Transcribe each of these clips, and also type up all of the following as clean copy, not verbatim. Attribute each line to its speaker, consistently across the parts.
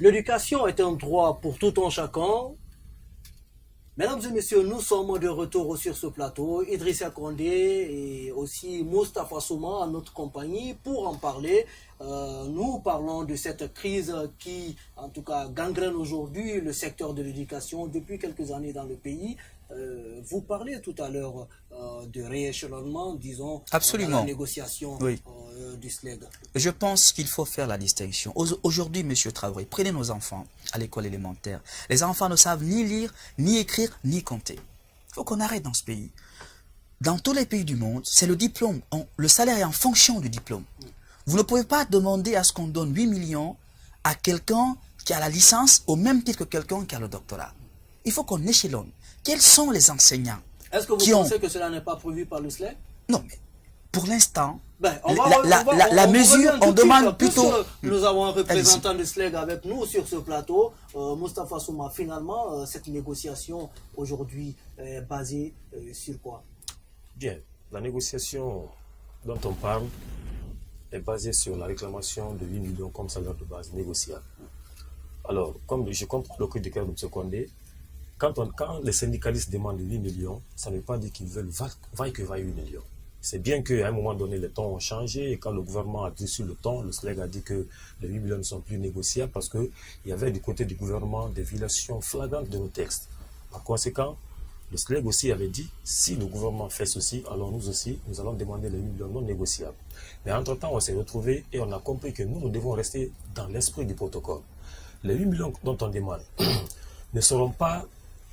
Speaker 1: L'éducation est un droit pour tout un chacun. Mesdames et messieurs, nous sommes de retour sur ce plateau. Idrissa Condé et aussi Moustapha Souma à notre compagnie pour en parler. Nous parlons de cette crise qui, en tout cas, gangrène aujourd'hui le secteur de l'éducation depuis quelques années dans le pays. Vous parlez tout à l'heure de rééchelonnement, disons, dans la négociation du SLEG.
Speaker 2: Je pense qu'il faut faire la distinction. Aujourd'hui, Monsieur Traoré, prenez nos enfants à l'école élémentaire. Les enfants ne savent ni lire, ni écrire, ni compter. Il faut qu'on arrête dans ce pays. Dans tous les pays du monde, c'est le diplôme. Le salaire est en fonction du diplôme. Vous ne pouvez pas demander à ce qu'on donne 8 millions à quelqu'un qui a la licence au même titre que quelqu'un qui a le doctorat. Il faut qu'on échelonne. Quels sont les enseignants?
Speaker 1: Est-ce que vous pensez que cela n'est pas prévu par le SLEG?
Speaker 2: Non, mais pour l'instant,
Speaker 1: la
Speaker 2: mesure, on demande plutôt...
Speaker 1: Nous avons un représentant de SLEG avec nous sur ce plateau, Moustapha Souma. Finalement, cette négociation aujourd'hui est basée sur quoi?
Speaker 3: Bien, la négociation dont on parle est basée sur la réclamation de 8 millions comme salaire de base négociable. Alors, comme je comprends le cri de cœur de M. Condé, quand les syndicalistes demandent 8 millions, ça ne veut pas dire qu'ils veulent vaille que vaille 8 millions. C'est bien qu'à un moment donné, les temps ont changé et quand le gouvernement a dessus le temps, le SLEG a dit que les 8 millions ne sont plus négociables parce qu'il y avait du côté du gouvernement des violations flagrantes de nos textes. Par conséquent, le SLEG aussi avait dit, si le gouvernement fait ceci, alors nous aussi, nous allons demander les 8 millions non négociables. Mais entre-temps, on s'est retrouvés et on a compris que nous devons rester dans l'esprit du protocole. Les 8 millions dont on demande ne seront pas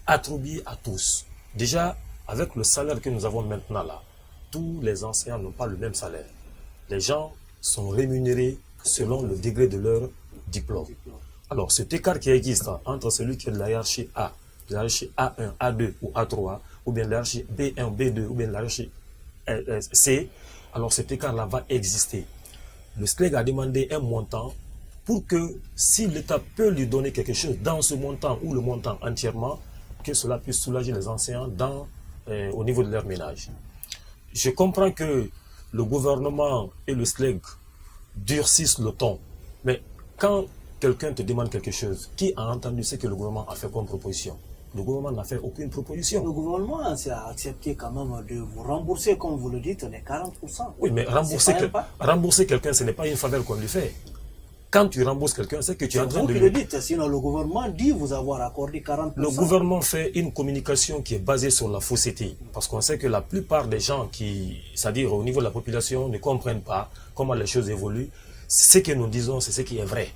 Speaker 3: attribués à tous. Déjà, avec le salaire que nous avons maintenant là, tous les enseignants n'ont pas le même salaire. Les gens sont rémunérés selon le degré de leur diplôme. Alors, cet écart qui existe entre celui qui est de la hiérarchie A, de la hiérarchie A1, A2 ou A3, ou bien de la hiérarchie B1, B2, ou bien de la hiérarchie C, alors cet écart-là va exister. Le SLEG a demandé un montant pour que, si l'État peut lui donner quelque chose dans ce montant ou le montant entièrement, que cela puisse soulager les enseignants au niveau de leur ménage. Je comprends que le gouvernement et le SLEG durcissent le ton, mais quand quelqu'un te demande quelque chose, qui a entendu ce que le gouvernement a fait comme proposition? Le gouvernement n'a fait aucune proposition.
Speaker 1: Le gouvernement a accepté quand même de vous rembourser, comme vous le dites, les 40%.
Speaker 3: Oui, mais rembourser quelqu'un, ce n'est pas une faveur qu'on lui fait. Quand tu rembourses quelqu'un, c'est que tu es en train de...
Speaker 1: vous qui le dites, sinon le gouvernement dit vous avoir accordé 40%.
Speaker 3: Le gouvernement fait une communication qui est basée sur la fausseté. Parce qu'on sait que la plupart des gens qui, c'est-à-dire au niveau de la population, ne comprennent pas comment les choses évoluent. Ce que nous disons, c'est ce qui est vrai.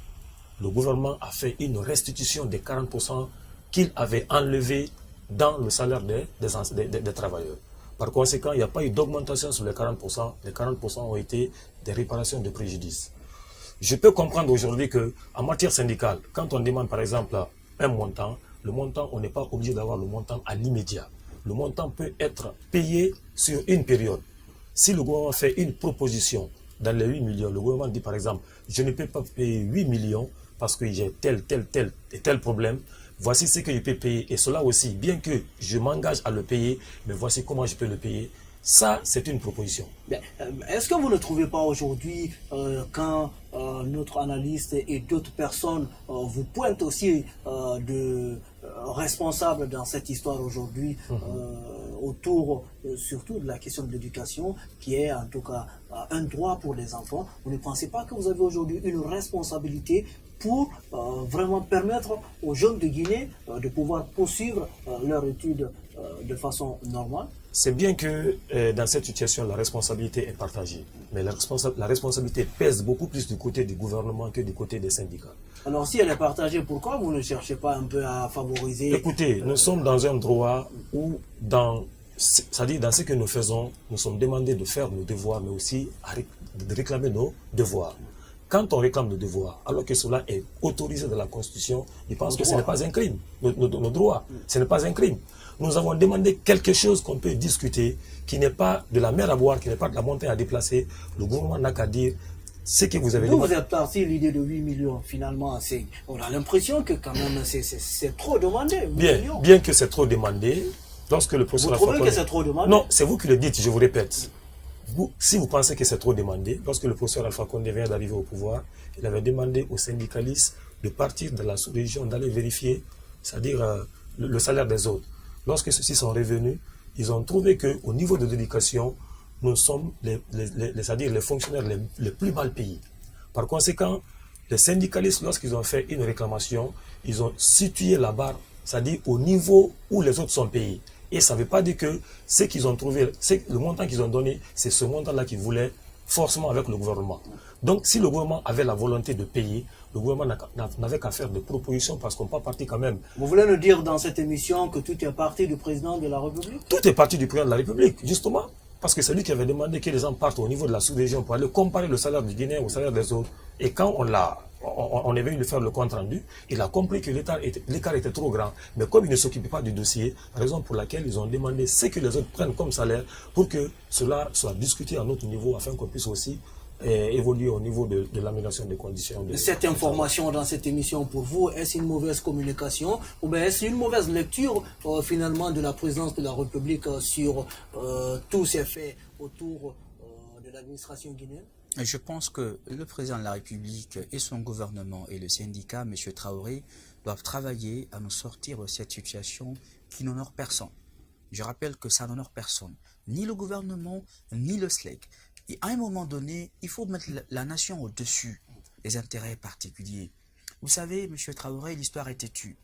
Speaker 3: Le gouvernement a fait une restitution des 40% qu'il avait enlevé dans le salaire des travailleurs. Par conséquent, il n'y a pas eu d'augmentation sur les 40%. Les 40% ont été des réparations de préjudice. Je peux comprendre aujourd'hui qu'en matière syndicale, quand on demande par exemple un montant, le montant, on n'est pas obligé d'avoir le montant à l'immédiat. Le montant peut être payé sur une période. Si le gouvernement fait une proposition dans les 8 millions, le gouvernement dit par exemple, je ne peux pas payer 8 millions parce que j'ai tel problème. Voici ce que je peux payer. Et cela aussi, bien que je m'engage à le payer, mais voici comment je peux le payer. Ça, c'est une proposition.
Speaker 1: Est-ce que vous ne trouvez pas aujourd'hui, quand notre analyste et d'autres personnes vous pointent aussi de responsables dans cette histoire aujourd'hui, autour surtout de la question de l'éducation, qui est en tout cas un droit pour les enfants, vous ne pensez pas que vous avez aujourd'hui une responsabilité pour vraiment permettre aux jeunes de Guinée de pouvoir poursuivre leur étude de façon normale?
Speaker 3: C'est bien que dans cette situation, la responsabilité est partagée. Mais la responsabilité pèse beaucoup plus du côté du gouvernement que du côté des syndicats.
Speaker 1: Alors si elle est partagée, pourquoi vous ne cherchez pas un peu à favoriser...
Speaker 3: Écoutez, nous sommes dans un droit où, c'est-à-dire dans ce que nous faisons, nous sommes demandés de faire nos devoirs, mais aussi de réclamer nos devoirs. Quand on réclame nos devoirs, alors que cela est autorisé dans la Constitution, je pense que ce n'est pas un crime. Nos droits, ce n'est pas un crime. Nous avons demandé quelque chose qu'on peut discuter, qui n'est pas de la mer à boire, qui n'est pas de la montagne à déplacer. Le gouvernement n'a qu'à dire ce que vous avez demandé.
Speaker 1: Vous êtes parti l'idée de 8 millions, finalement. On a l'impression que quand même c'est trop demandé.
Speaker 3: Bien que c'est trop demandé, lorsque le professeur...
Speaker 1: Vous trouvez que c'est trop demandé?
Speaker 3: Non, c'est vous qui le dites, je vous répète. Si vous pensez que c'est trop demandé, lorsque le professeur Alpha Condé vient d'arriver au pouvoir, il avait demandé aux syndicalistes de partir de la sous-région, d'aller vérifier, c'est-à-dire le salaire des autres. Lorsque ceux-ci sont revenus, ils ont trouvé qu'au niveau de l'éducation, nous sommes c'est-à-dire les fonctionnaires les plus mal payés. Par conséquent, les syndicalistes, lorsqu'ils ont fait une réclamation, ils ont situé la barre, c'est-à-dire au niveau où les autres sont payés. Et ça ne veut pas dire que ce qu'ils ont trouvé, le montant qu'ils ont donné, c'est ce montant-là qu'ils voulaient forcément avec le gouvernement. Donc, si le gouvernement avait la volonté de payer, le gouvernement n'avait qu'à faire des propositions parce qu'on n'est pas parti quand même.
Speaker 1: Vous voulez nous dire dans cette émission que tout est parti du président de la République?
Speaker 3: Tout est parti du président de la République, justement. Parce que c'est lui qui avait demandé que les gens partent au niveau de la sous-région pour aller comparer le salaire du Guinéen au salaire des autres. Et quand on est venu lui faire le compte rendu, il a compris que l'écart était trop grand. Mais comme il ne s'occupait pas du dossier, raison pour laquelle ils ont demandé ce que les autres prennent comme salaire pour que cela soit discuté à notre niveau afin qu'on puisse aussi évoluer au niveau de l'amélioration des conditions.
Speaker 1: Cette information dans cette émission, pour vous, est-ce une mauvaise communication ou bien est-ce une mauvaise lecture finalement de la présidence de la République sur tous ces faits autour de l'administration guinéenne?
Speaker 2: Je pense que le président de la République et son gouvernement et le syndicat, M. Traoré, doivent travailler à nous sortir de cette situation qui n'honore personne. Je rappelle que ça n'honore personne, ni le gouvernement, ni le SLEC. Et à un moment donné, il faut mettre la nation au-dessus des intérêts particuliers. Vous savez, M. Traoré, l'histoire est têtue.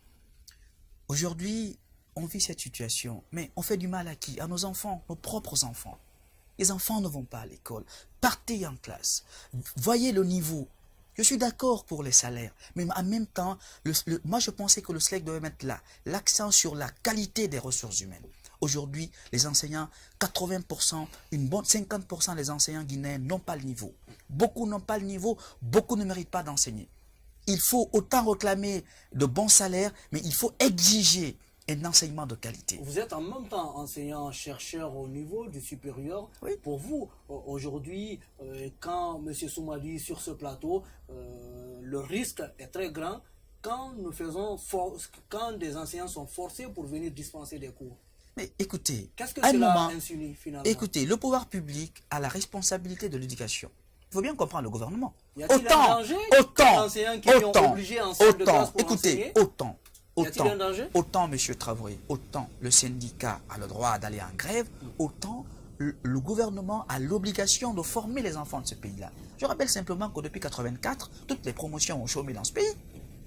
Speaker 2: Aujourd'hui, on vit cette situation, mais on fait du mal à qui? À nos enfants, nos propres enfants. Les enfants ne vont pas à l'école. Partez en classe. Voyez le niveau. Je suis d'accord pour les salaires, mais en même temps, moi je pensais que le SLEC devait mettre l'accent sur la qualité des ressources humaines. Aujourd'hui, les enseignants, 80%, une bonne 50% des enseignants guinéens n'ont pas le niveau. Beaucoup n'ont pas le niveau, beaucoup ne méritent pas d'enseigner. Il faut autant réclamer de bons salaires, mais il faut exiger un enseignement de qualité.
Speaker 1: Vous êtes en même temps enseignant-chercheur au niveau du supérieur.
Speaker 2: Oui.
Speaker 1: Pour vous, aujourd'hui, quand M. Souma dit sur ce plateau, le risque est très grand quand des enseignants sont forcés pour venir dispenser des cours.
Speaker 2: Mais écoutez,
Speaker 1: qu'est-ce que
Speaker 2: à un
Speaker 1: cela
Speaker 2: moment,
Speaker 1: insinue finalement?
Speaker 2: écoutez, le pouvoir public a la responsabilité de l'éducation. Il faut bien comprendre le gouvernement.
Speaker 1: Y a-t-il un danger des enseignants qui sont obligés en salle de classe pour enseigner?
Speaker 2: Autant, M. Traoré, autant le syndicat a le droit d'aller en grève, autant le gouvernement a l'obligation de former les enfants de ce pays-là. Je rappelle simplement que depuis 1984, toutes les promotions ont chômé dans ce pays.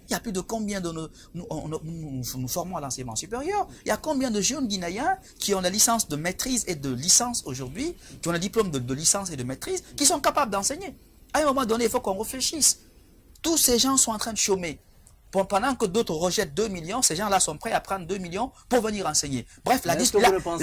Speaker 2: Il y a plus de combien de nous formons à l'enseignement supérieur. Il y a combien de jeunes Guinéens qui ont la licence de maîtrise et de licence aujourd'hui, qui ont le diplôme de licence et de maîtrise, qui sont capables d'enseigner. À un moment donné, il faut qu'on réfléchisse. Tous ces gens sont en train de chômer. Pendant que d'autres rejettent 2 millions, ces gens-là sont prêts à prendre 2 millions pour venir enseigner. Bref, la discussion,
Speaker 1: pour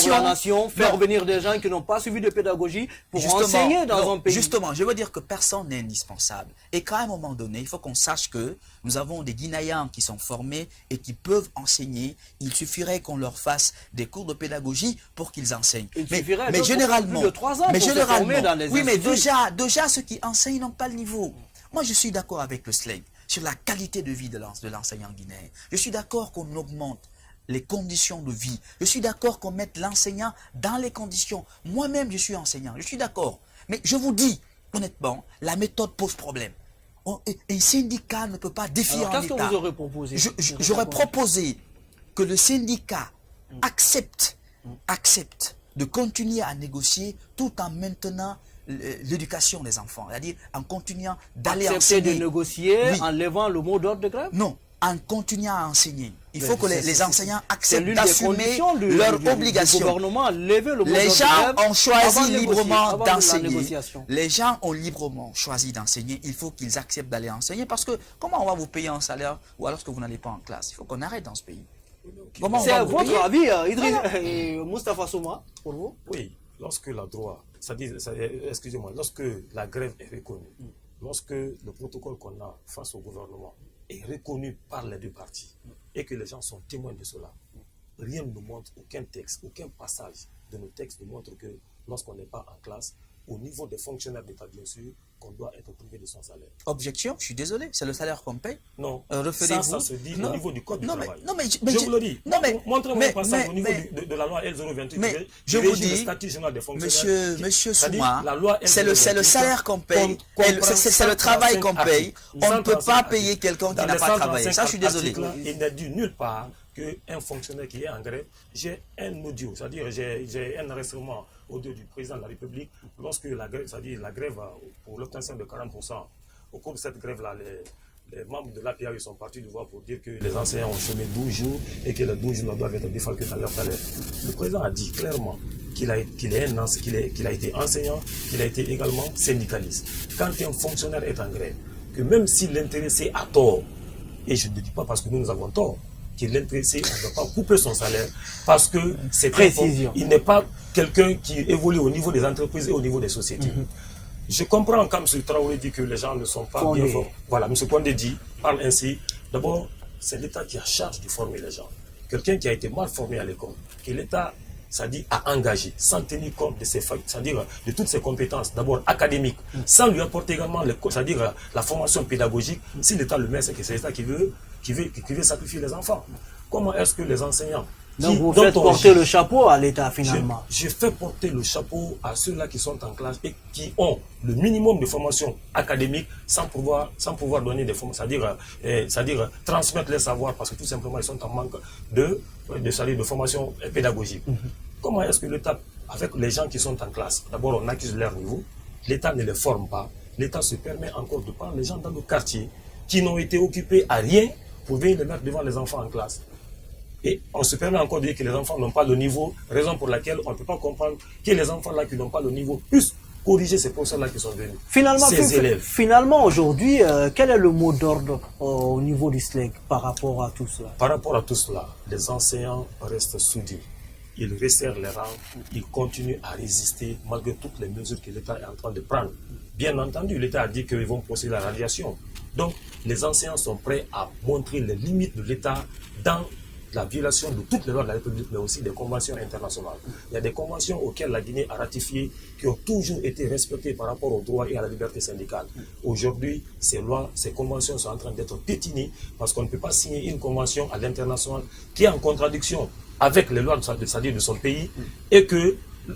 Speaker 1: la nation, faire venir des gens qui n'ont pas suivi de pédagogie pour enseigner dans un pays.
Speaker 2: Justement, je veux dire que personne n'est indispensable. Et qu'à un moment donné, il faut qu'on sache que nous avons des Guinéens qui sont formés et qui peuvent enseigner. Il suffirait qu'on leur fasse des cours de pédagogie pour qu'ils enseignent.
Speaker 1: Mais généralement, plus de 3 ans pour se former dans les
Speaker 2: oui, mais déjà ceux qui enseignent n'ont pas le niveau. Moi, je suis d'accord avec le SLEC sur la qualité de vie de l'enseignant guinéen. Je suis d'accord qu'on augmente les conditions de vie. Je suis d'accord qu'on mette l'enseignant dans les conditions. Moi-même, je suis enseignant. Je suis d'accord. Mais je vous dis, honnêtement, la méthode pose problème. Un syndicat ne peut pas défier un État.
Speaker 1: Qu'est-ce que vous aurez proposé?
Speaker 2: J'aurais proposé que le syndicat accepte de continuer à négocier tout en maintenant l'éducation des enfants, c'est-à-dire en continuant d'aller enseigner.
Speaker 1: Accepter de négocier en levant le mot d'ordre de grève?
Speaker 2: Non, en continuant à enseigner. Il faut que les enseignants acceptent d'assumer leurs obligations. Les gens ont choisi librement d'enseigner. Les gens ont librement choisi d'enseigner. Il faut qu'ils acceptent d'aller enseigner parce que comment on va vous payer un salaire ou alors que vous n'allez pas en classe? Il faut qu'on arrête dans ce pays.
Speaker 1: C'est votre avis, Idriss Moustapha Souma, pour vous?
Speaker 3: Oui, lorsque la droit, excusez-moi, lorsque la grève est reconnue, lorsque le protocole qu'on a face au gouvernement est reconnu par les deux parties et que les gens sont témoins de cela, rien ne nous montre, aucun texte, aucun passage de nos textes ne montre que lorsqu'on n'est pas en classe, au niveau des fonctionnaires d'État bien sûr, qu'on doit être privé de son salaire.
Speaker 2: Objection, je suis désolé, c'est le salaire qu'on paye.
Speaker 3: Non,
Speaker 2: Référez-vous.
Speaker 3: ça se dit au niveau du code du travail.
Speaker 2: Non, mais
Speaker 3: je vous le dis.
Speaker 2: Non, mais,
Speaker 3: montrez-moi un passage au niveau de la loi L028.
Speaker 2: Mais je vous dis, monsieur Souma, c'est le salaire qu'on paye, c'est le travail qu'on paye. On ne peut pas payer quelqu'un qui n'a pas travaillé. Ça, je suis désolé.
Speaker 3: Il n'est dit nulle part qu'un fonctionnaire qui est en grève, j'ai un audio, c'est-à-dire j'ai un enregistrement audio du président de la République lorsque la grève, c'est-à-dire la grève pour l'obtention de 40%. Au cours de cette grève-là, les membres de l'APA sont partis du voir pour dire que les enseignants ont chômé 12 jours et que les 12 jours doivent être défalqués dans leur salaire. Le président a dit clairement qu'il a été enseignant, qu'il a été également syndicaliste. Quand un fonctionnaire est en grève, que même si l'intéressé a tort, et je ne dis pas parce que nous avons tort, que l'intéressé ne doit pas couper son salaire parce que c'est précision. Il n'est pas quelqu'un qui évolue au niveau des entreprises et au niveau des sociétés. Je comprends quand M. Traoré dit que les gens ne sont pas bien formés. Voilà, M. Condé parle ainsi. D'abord, c'est l'État qui a charge de former les gens. Quelqu'un qui a été mal formé à l'école, que l'État, c'est-à-dire a engagé, sans tenir compte de ses, c'est-à-dire de toutes ses compétences, d'abord académiques, sans lui apporter également, c'est-à-dire la formation pédagogique. Si l'État le met, c'est que c'est l'État qui veut sacrifier les enfants. Comment est-ce que les enseignants...
Speaker 1: Donc vous faites porter le chapeau à l'État finalement.
Speaker 3: Je fais porter le chapeau à ceux-là qui sont en classe et qui ont le minimum de formation académique sans pouvoir donner des formations, c'est-à-dire transmettre les savoirs parce que tout simplement ils sont en manque de formation pédagogique. Comment est-ce que l'État, avec les gens qui sont en classe, d'abord on accuse leur niveau, l'État ne les forme pas, l'État se permet encore de prendre les gens dans le quartier qui n'ont été occupés à rien pour venir les mettre devant les enfants en classe. Et on se permet encore de dire que les enfants n'ont pas le niveau, raison pour laquelle on ne peut pas comprendre que les enfants-là qui n'ont pas le niveau puissent corriger ces professeurs-là qui sont venus. Ces élèves.
Speaker 1: Finalement, aujourd'hui, quel est le mot d'ordre au niveau du SLEG par rapport à tout cela?
Speaker 3: Par rapport à tout cela, les enseignants restent soudés. Ils resserrent les rangs, ils continuent à résister malgré toutes les mesures que l'État est en train de prendre. Bien entendu, l'État a dit qu'ils vont procéder à la radiation. Donc, les enseignants sont prêts à montrer les limites de l'État dans la violation de toutes les lois de la République, mais aussi des conventions internationales. Il y a des conventions auxquelles la Guinée a ratifié, qui ont toujours été respectées par rapport aux droits et à la liberté syndicale. Aujourd'hui, ces lois, ces conventions sont en train d'être piétinées parce qu'on ne peut pas signer une convention à l'international qui est en contradiction avec les lois de son pays et que,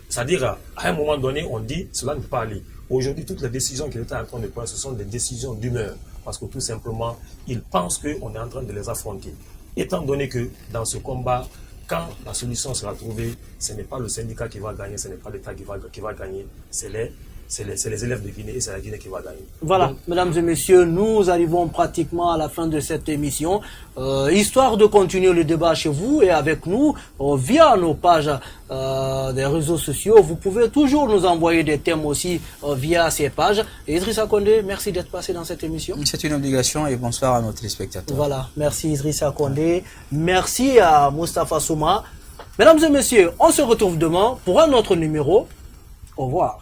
Speaker 3: c'est-à-dire à un moment donné, on dit cela ne peut pas aller. Aujourd'hui, toutes les décisions que l'État est en train de prendre, ce sont des décisions d'humeur parce que tout simplement, ils pensent qu'on est en train de les affronter. Étant donné que dans ce combat, quand la solution sera trouvée, ce n'est pas le syndicat qui va gagner, ce n'est pas l'État qui va gagner, c'est les élèves de Guinée et c'est la Guinée qui va gagner.
Speaker 1: Voilà, donc, mesdames et messieurs, nous arrivons pratiquement à la fin de cette émission. Histoire de continuer le débat chez vous et avec nous, via nos pages des réseaux sociaux, vous pouvez toujours nous envoyer des thèmes aussi via ces pages. Et Idrissa Condé, merci d'être passé dans cette émission.
Speaker 2: C'est une obligation et bonsoir à nos téléspectateurs.
Speaker 1: Voilà, merci Idrissa Condé, merci à Moustapha Souma. Mesdames et messieurs, on se retrouve demain pour un autre numéro. Au revoir.